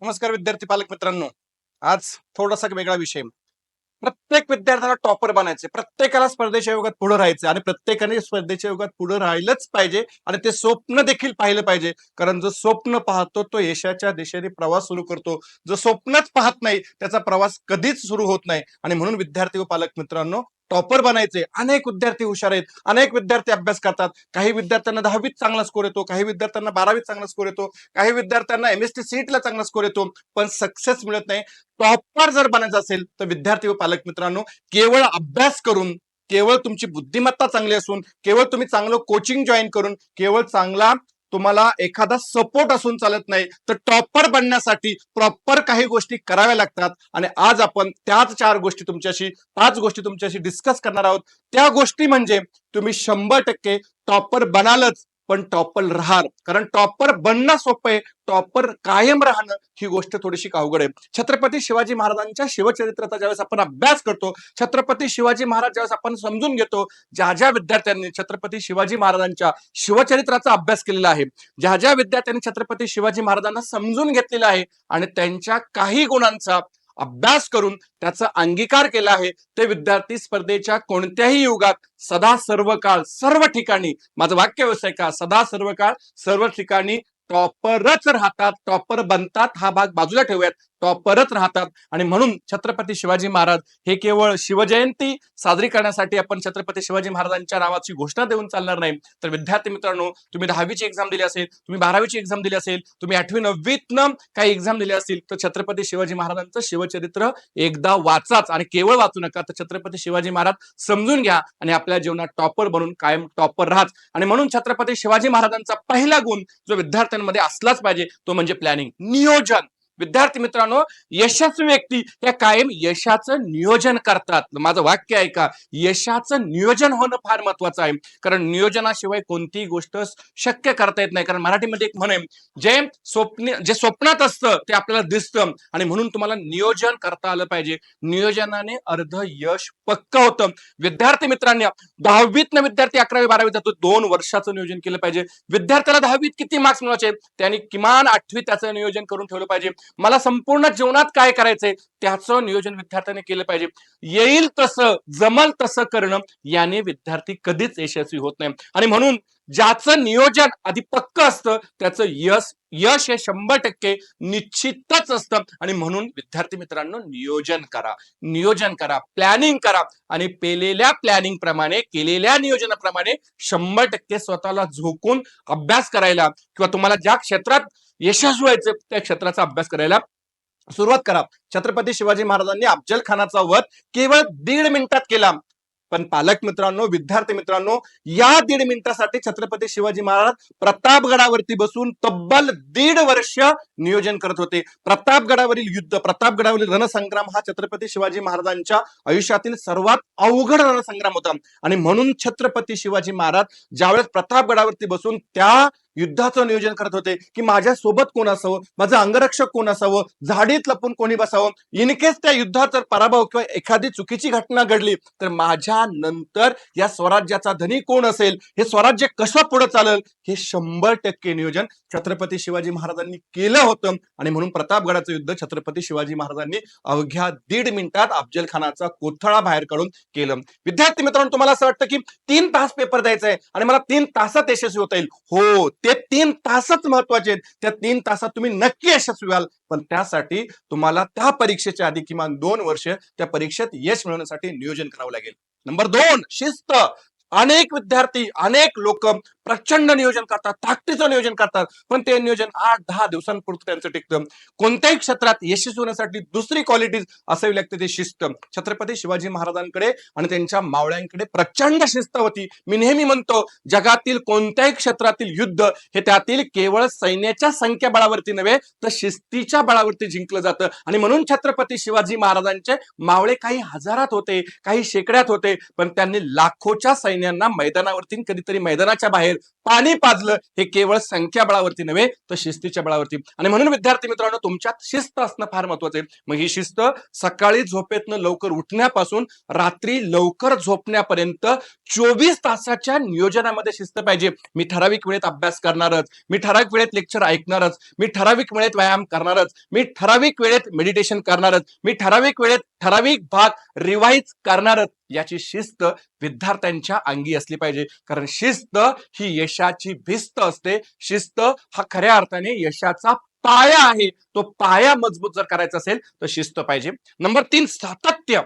नमस्कार विद्यार्थी पालक मित्रांनो. आज थोडासा वेगळा विषय. प्रत्येक विद्यार्थ्याला टॉपर बनायचे, प्रत्येकाला स्पर्धेच्या युगात पुढे राहायचे आणि प्रत्येकाने स्पर्धेच्या युगात पुढे राहिलंच पाहिजे आणि ते स्वप्न देखील पाहिलं पाहिजे. कारण जो स्वप्न पाहतो तो यशाच्या दिशेने प्रवास सुरू करतो. जो स्वप्नच पाहत नाही त्याचा प्रवास कधीच सुरू होत नाही. आणि म्हणून विद्यार्थी व पालक मित्रांनो, टॉपर बनायचे. अनेक विद्यार्थी हुशार आहेत, अनेक विद्यार्थी अभ्यास करतात. काही विद्यार्थ्यांना 10वीत चांगला स्कोर येतो, काही विद्यार्थ्यांना 12वीत चांगला स्कोर येतो, काही विद्यार्थ्यांना MST सीईटीला चांगला स्कोर येतो, पण सक्सेस मिळत नाही. टॉपर जर बनायचं असेल तर विद्यार्थी व पालक मित्रांनो, केवळ अभ्यास करून, केवळ तुमची बुद्धिमत्ता चांगली असून, केवळ तुम्ही चांगलं कोचिंग जॉईन करून, केवळ चांगला तुम्हाला एखादा सपोर्ट असून चालत नाही. तर टॉपर बनण्यासाठी प्रॉपर काही गोष्टी कराव्या लागतात. आणि आज आपण त्याच 5 गोष्टी तुमच्याशी डिस्कस करणार आहोत. त्या गोष्टी म्हणजे तुम्ही 100% टॉपर बनालच, पण टॉपर राहाल. कारण टॉपर बनणं सोपं आहे, टॉपर कायम राहणं ही गोष्ट थोडीशी अवघड आहे. छत्रपती शिवाजी महाराजांच्या शिवचरित्राचा ज्यावेळेस आपण अभ्यास करतो, छत्रपती शिवाजी महाराज ज्यावेळेस आपण समजून घेतो, ज्या ज्या विद्यार्थ्यांनी छत्रपती शिवाजी महाराजांच्या शिवचरित्राचा अभ्यास केलेला आहे, ज्या ज्या विद्यार्थ्यांनी छत्रपती शिवाजी महाराजांना समजून घेतलेला आहे आणि त्यांच्या काही गुणांचा अभ्यास करून त्याचा अंगीकार केला आहे, ते विद्यार्थी स्पर्धेच्या कोणत्याही युगात सदा सर्व काळ सर्व ठिकाणी, माझं वाक्य व्यवसाय का, सदा सर्व काळ सर्व ठिकाणी टॉपरच राहतात, टॉपर बनतात. हा भाग बाजूला ठेवूयात, टॉपरच राहतात. आणि म्हणून छत्रपती शिवाजी महाराज हे केवळ शिवजयंती साजरी करण्यासाठी आपण छत्रपती शिवाजी महाराजांच्या नावाची घोषणा देऊन चालणार नाही. तर विद्यार्थी मित्रांनो, तुम्ही 10वीची एक्झाम दिली असेल, तुम्ही 12वीची एक्झाम दिली असेल, तुम्ही 8वी 9वीतनं काही एक्झाम दिली असतील, तर छत्रपती शिवाजी महाराजांचं शिवचरित्र एकदा वाचाच आणि केवळ वाचू नका, तर छत्रपती शिवाजी महाराज समजून घ्या आणि आपल्या जीवनात टॉपर बनून कायम टॉपर राहाच. आणि म्हणून छत्रपती शिवाजी महाराजांचा पहिला गुण जो विद्यार्थ्यांमध्ये असलाच पाहिजे तो म्हणजे प्लॅनिंग, नियोजन. विद्यार्थी मित्रांनो, यशस्वी व्यक्ती या कायम यशाचं नियोजन करतात. माझं वाक्य ऐका, यशाचं नियोजन होणं फार महत्वाचं आहे. कारण नियोजनाशिवाय कोणतीही गोष्ट शक्य करता येत नाही. कारण मराठीमध्ये एक म्हण आहे, जे स्वप्नात असतं ते आपल्याला दिसतं. आणि म्हणून तुम्हाला नियोजन करता आलं पाहिजे. नियोजनाने अर्ध यश पक्क होतं. विद्यार्थी मित्रांनी 10वीतनं विद्यार्थी 11वी 12वी जातो, 2 वर्षाचं नियोजन केलं पाहिजे. विद्यार्थ्याला 10वीत किती मार्क्स मिळवायचे त्यांनी किमान 8वीत त्याचं नियोजन करून ठेवलं पाहिजे. मला संपूर्ण जीवनात काय करायचंय त्याचं नियोजन विद्यार्थ्याने केलं पाहिजे. येईल तसं, जमल तसं करणं याने विद्यार्थी कधीच यशस्वी होत नाही. आणि म्हणून ज्याचं नियोजन आधी पक्क असतं त्याचं यश हे 100% निश्चितच असतं. आणि म्हणून विद्यार्थी मित्रांनो, नियोजन करा, प्लॅनिंग करा आणि केलेल्या प्लॅनिंग प्रमाणे, केलेल्या नियोजनाप्रमाणे 100% स्वतःला झोकून अभ्यास करायला किंवा तुम्हाला ज्या क्षेत्रात यशस्वी व्हायचं त्या क्षेत्राचा अभ्यास करायला सुरुवात करा. छत्रपती शिवाजी महाराजांनी अफजल खानाचा वध केवळ 1.5 मिनिटात केला. पण पालक मित्रांनो, विद्यार्थी मित्रांनो, या 1.5 मिनिटासाठी छत्रपती शिवाजी महाराज प्रतापगडावरती बसून तब्बल 1.5 वर्ष नियोजन करत होते. प्रतापगडावरील युद्ध, प्रतापगडावरील रणसंग्राम हा छत्रपती शिवाजी महाराजांच्या आयुष्यातील सर्वात अवघड रणसंग्राम होता. आणि म्हणून छत्रपती शिवाजी महाराज ज्यावेळेस प्रतापगडावरती बसून त्या युद्धाचं नियोजन करत होते की माझ्या सोबत कोण असावं, माझं अंगरक्षक कोण असावं, झाडीत लपून कोणी बसावं, इनकेस त्या युद्धात जर पराभव किंवा एखादी चुकीची घटना घडली तर माझ्या नंतर या स्वराज्याचा धनी कोण असेल, हे स्वराज्य कसं पुढे चालेल, हे 100% नियोजन छत्रपती शिवाजी महाराजांनी केलं होतं. आणि म्हणून प्रतापगडाचं युद्ध छत्रपती शिवाजी महाराजांनी अवघ्या 1.5 मिनिटात अफजल खानाचा कोथळा बाहेर काढून केलं. विद्यार्थी मित्रांनो, तुम्हाला असं वाटतं की 3 तास पेपर द्यायचा आहे आणि मला 3 तासात यशस्वी होता येईल. हो, ते 3 तासच महत्वाचे आहेत. त्या 3 तासात तुम्ही नक्की यशस्वी व्हाल. पण त्यासाठी तुम्हाला त्या परीक्षेच्या आधी किमान 2 वर्ष त्या परीक्षेत यश मिळवण्यासाठी नियोजन करावं लागेल. नंबर 2, शिस्त. अनेक विद्यार्थी, अनेक लोक प्रचंड नियोजन करतात, ताकदीचं नियोजन करतात, पण ते नियोजन 8-10 दिवसांपुरतं त्यांचं टिकतं. कोणत्याही क्षेत्रात यशस्वी होण्यासाठी दुसरी क्वालिटीज असावी लागते, ते शिस्त. छत्रपती शिवाजी महाराजांकडे आणि त्यांच्या मावळ्यांकडे प्रचंड शिस्त होती. मी नेहमी म्हणतो, जगातील कोणत्याही क्षेत्रातील युद्ध हे त्यातील केवळ सैन्याच्या संख्या बळावरती नव्हे तर शिस्तीच्या बळावरती जिंकलं जातं. आणि म्हणून छत्रपती शिवाजी महाराजांचे मावळे काही हजारात होते, काही शेकड्यात होते, पण त्यांनी लाखोच्या सैन्यांना मैदानावरती, कधीतरी मैदानाच्या बाहेर पाणी पाजलं, हे केवळ संख्याबळावरती नव्हे तर शिस्तीच्या बळावरती. आणि म्हणून विद्यार्थी मित्रांनो, तुमच्यात शिस्त असणं फार महत्वाचं आहे. मग ही शिस्त सकाळी झोपेतनं लवकर उठण्यापासून रात्री लवकर झोपण्यापर्यंत 24 तासाच्या नियोजनामध्ये शिस्त पाहिजे. मी ठराविक वेळेत अभ्यास करणारच, मी ठराविक वेळेत लेक्चर ऐकणारच, मी ठराविक वेळेत व्यायाम करणारच, मी ठराविक वेळेत मेडिटेशन करणारच, मी ठराविक वेळेत ठराविक भाग रिवाइज करणारच. याची शिस्त विद्यार्थ्यांच्या अंगी असली पाहिजे. कारण शिस्त ही यशाची भिस्त असते. शिस्त हा खऱ्या अर्थाने यशाचा पाया आहे. तो पाया मजबूत जर करायचा असेल तर शिस्त पाहिजे. नंबर 3, सातत्य.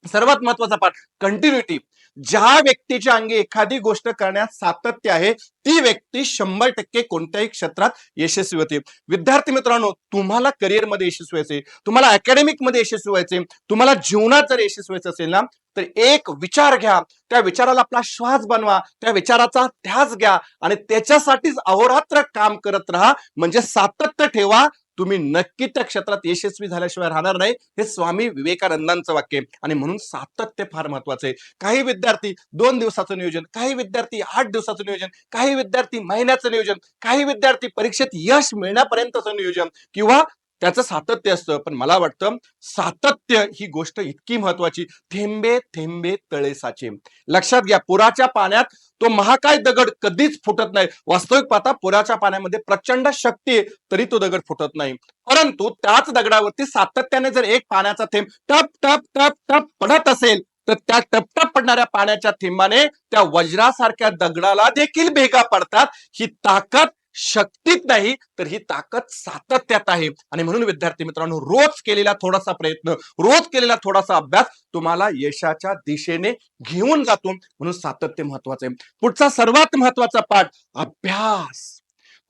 सर्वात महत्वाचा पाठ, कंटिन्युटी. ज्या व्यक्तीच्या अंगी एखादी गोष्ट करण्यात सातत्य आहे, ती व्यक्ती 100% कोणत्याही क्षेत्रात यशस्वी होते. विद्यार्थी मित्रांनो, तुम्हाला करिअरमध्ये यशस्वी व्हायचे, तुम्हाला अकॅडमिक मध्ये यशस्वी व्हायचे, तुम्हाला जीवनात जर यशस्वी व्हायचं असेल ना, तर एक विचार घ्या, त्या विचाराला आपला श्वास बनवा, त्या विचाराचा ध्यास घ्या आणि त्याच्यासाठीच अहोरात्र काम करत राहा. म्हणजे सातत्य ठेवा, तुम्ही नक्की त्या क्षेत्रात यशस्वी झाल्याशिवाय राहणार नाही. हे स्वामी विवेकानंदांचं वाक्य आहे. आणि म्हणून सातत्य फार महत्वाचं आहे. काही विद्यार्थी 2 दिवसाचं नियोजन, काही विद्यार्थी 8 दिवसाचं नियोजन, काही विद्यार्थी महिन्याचं नियोजन, काही विद्यार्थी परीक्षेत यश मिळण्यापर्यंतचं नियोजन किंवा त्याचं सातत्य असतं. पण मला वाटतं सातत्य ही गोष्ट इतकी महत्वाची, थेंबे थेंबे तळे साचे. लक्षात घ्या, पुराच्या पाण्यात तो महाकाय दगड कधीच फुटत नाही. वास्तविक पाहता पुराच्या पाण्यामध्ये प्रचंड शक्ती आहे, तरी तो दगड फुटत नाही. परंतु त्याच दगडावरती सातत्याने जर एक पाण्याचा थेंब टप टप टप टप पडत असेल, तर त्या टपटप पडणाऱ्या पाण्याच्या थेंबाने त्या वज्रासारख्या दगडाला देखील भेगा पडतात. ही ताकद शक्तीत नाही, तर ही ताकद सातत्यात आहे. आणि म्हणून विद्यार्थी मित्रांनो, रोज केलेला थोडासा प्रयत्न, रोज केलेला थोडासा अभ्यास तुम्हाला यशाच्या दिशेने घेऊन जातो. म्हणून सातत्य महत्वाचं आहे. पुढचा सर्वात महत्वाचा पाठ, अभ्यास.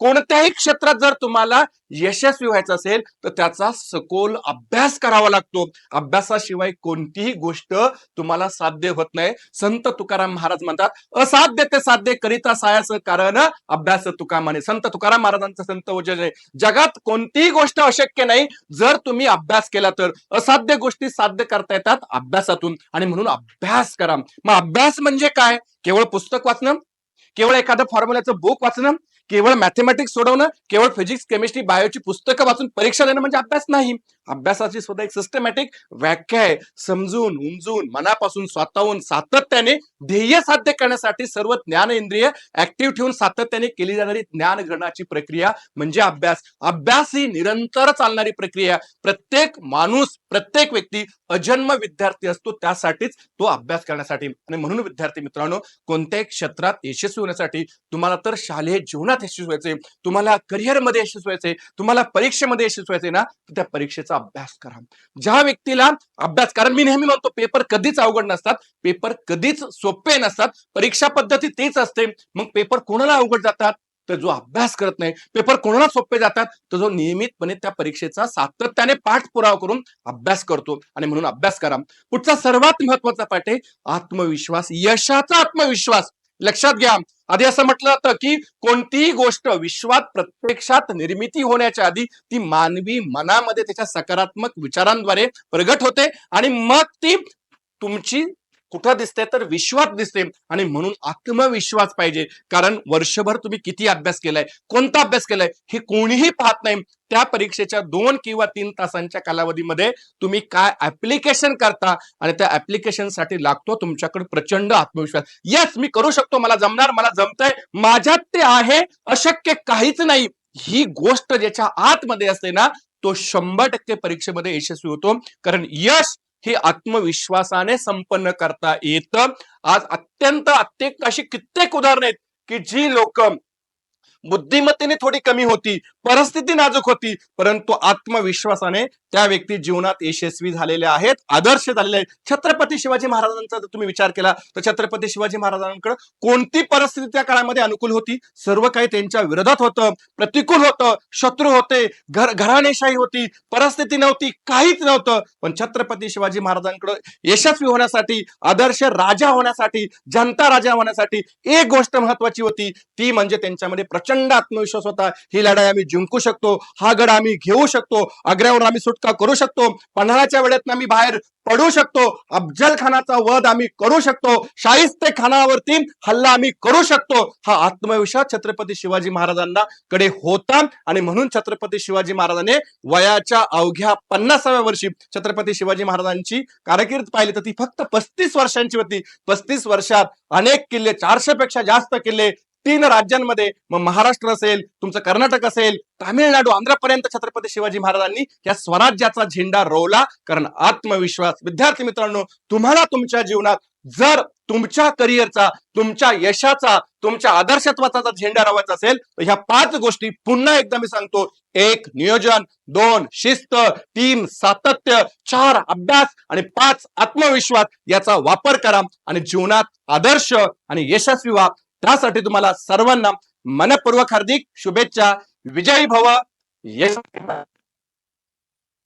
कोणत्याही क्षेत्रात जर तुम्हाला यशस्वी व्हायचं असेल तर त्याचा सखोल अभ्यास करावा लागतो. अभ्यासाशिवाय कोणतीही गोष्ट तुम्हाला साध्य होत नाही. संत तुकाराम महाराज म्हणतात, असाध्य ते साध्य करिता सायास कारण अभ्यास तुका म्हणे. संत तुकाराम महाराजांचं संत वचन आहे. जगात कोणतीही गोष्ट अशक्य नाही जर तुम्ही अभ्यास केला तर. असाध्य गोष्टी साध्य करता येतात अभ्यासातून. आणि म्हणून अभ्यास करा. मग अभ्यास म्हणजे काय? केवळ पुस्तक वाचणं, केवळ एखादं फॉर्म्युलाचं बुक वाचणं, केवळ मॅथमॅटिक्स सोडवणं, केवळ फिजिक्स केमिस्ट्री बायोची पुस्तकं वाचून परीक्षा देणं म्हणजे अभ्यास नाही. अभ्यासाची सुद्धा एक सिस्टमॅटिक व्याख्या आहे. समजून उमजून मनापासून स्वतःहून सातत्याने ध्येय साध्य करण्यासाठी सर्व ज्ञान इंद्रिय ऍक्टिव्ह ठेवून सातत्याने केली जाणारी ज्ञान ग्रहणाची प्रक्रिया म्हणजे अभ्यास. अभ्यास ही निरंतर चालणारी प्रक्रिया. प्रत्येक माणूस, प्रत्येक व्यक्ती अजन्म विद्यार्थी असतो त्यासाठीच, तो अभ्यास करण्यासाठी. आणि म्हणून विद्यार्थी मित्रांनो, कोणत्याही क्षेत्रात यशस्वी होण्यासाठी तुम्हाला तर शालेय जीवनात यशस्वी व्हायचे, तुम्हाला करिअरमध्ये यशस्वी व्हायचे, तुम्हाला परीक्षेमध्ये यशस्वी व्हायचे ना, तर त्या परीक्षेचा अभ्यास करा. ज्या व्यक्तीला अभ्यास, कारण मी नेहमी म्हणतो पेपर कधीच अवघड नसतात, पेपर कधीच सोपे नसतात, परीक्षा पद्धती तेच असते. मग पेपर कोणाला अवघड जातात? तर जो अभ्यास करत नाही. पेपर कोणाला सोपे जातात? तर जो नियमितपणे त्या परीक्षेचा सातत्याने पाठपुरावा करून अभ्यास करतो. आणि म्हणून अभ्यास करा. पुढचा सर्वात महत्वाचा पाठ आहे आत्मविश्वास, यशाचा आत्मविश्वास. लक्षात घ्या, आधी असं म्हटलं जातं की कोणतीही गोष्ट विश्वात प्रत्यक्षात निर्मिती होण्याच्या आधी ती मानवी मनामध्ये त्याच्या सकारात्मक विचारांद्वारे प्रगट होते आणि मग ती तुमची कुठं दिसते? तर विश्वात दिसते. आणि म्हणून आत्मविश्वास पाहिजे. कारण वर्षभर तुम्ही किती अभ्यास केलाय, कोणता अभ्यास केलाय हे कोणीही पाहत नाही. त्या परीक्षेच्या 2 किंवा 3 तासांच्या कालावधीमध्ये तुम्ही काय ऍप्लिकेशन करता आणि त्या ऍप्लिकेशन साठी लागतो तुमच्याकडे प्रचंड आत्मविश्वास. येस, मी करू शकतो, मला जमणार, मला जमतंय, माझ्यात ते आहे, अशक्य काहीच नाही. ही गोष्ट ज्याच्या आतमध्ये असते ना, तो 100% परीक्षेमध्ये यशस्वी होतो. कारण यश हे आत्मविश्वासाने संपन्न करता येतं. आज अत्यंत अशी कित्येक उदाहरणं आहेत की जी लोक बुद्धिमत्तेने थोडी कमी होती, परिस्थिती नाजूक होती, परंतु आत्मविश्वासाने त्या व्यक्ती जीवनात यशस्वी झालेल्या आहेत, आदर्श झालेले आहेत. छत्रपती शिवाजी महाराजांचा जर तुम्ही विचार केला तर छत्रपती शिवाजी महाराजांकडे कोणती परिस्थिती त्या काळामध्ये अनुकूल होती? सर्व काही त्यांच्या विरोधात होतं, प्रतिकूल होतं, शत्रू होते, घराणेशाही होती, परिस्थिती नव्हती, काहीच नव्हतं. पण छत्रपती शिवाजी महाराजांकडे यशस्वी होण्यासाठी, आदर्श राजा होण्यासाठी, जनता राजा होण्यासाठी एक गोष्ट महत्वाची होती, ती म्हणजे त्यांच्यामध्ये प्रचंड प्रचंड आत्मविश्वास होता, ही लढाई आम्ही जिंकू शकतो, हा गड आम्ही घेऊ शकतो, आग्र्यावर आम्ही सुटका करू शकतो, पन्हाळ्याच्या वेळेत आम्ही बाहेर पडू शकतो, अफजल खानाचा वध आम्ही करू शकतो, शाहिस्ते खानावरती हल्ला आम्ही करू शकतो. हा आत्मविश्वास छत्रपती शिवाजी महाराजांना कडे होता आणि म्हणून छत्रपती शिवाजी महाराजांनी वयाच्या अवघ्या 50व्या वर्षी छत्रपती शिवाजी महाराजांची कारकीर्द पाहिली तर ती फक्त 35 वर्षांची होती. 35 वर्षात अनेक किल्ले, 400 पेक्षा जास्त किल्ले 3 राज्यांमध्ये, मग महाराष्ट्र असेल, तुमचं कर्नाटक असेल, तामिळनाडू, आंध्रपर्यंत छत्रपती शिवाजी महाराजांनी या स्वराज्याचा झेंडा रोवला. कारण आत्मविश्वास. विद्यार्थी मित्रांनो, तुम्हाला तुमच्या जीवनात जर तुमच्या करिअरचा, तुमच्या यशाचा, तुमच्या आदर्शत्वाचा जर झेंडा रोवायचा असेल तर ह्या 5 गोष्टी पुन्हा एकदा मी सांगतो. 1 नियोजन, 2 शिस्त, 3 सातत्य, 4 अभ्यास आणि 5 आत्मविश्वास याचा वापर करा आणि जीवनात आदर्श आणि यशस्वी व्हा. त्यासाठी तुम्हाला सर्वांना मनपूर्वक हार्दिक शुभेच्छा. विजयी भव. यश.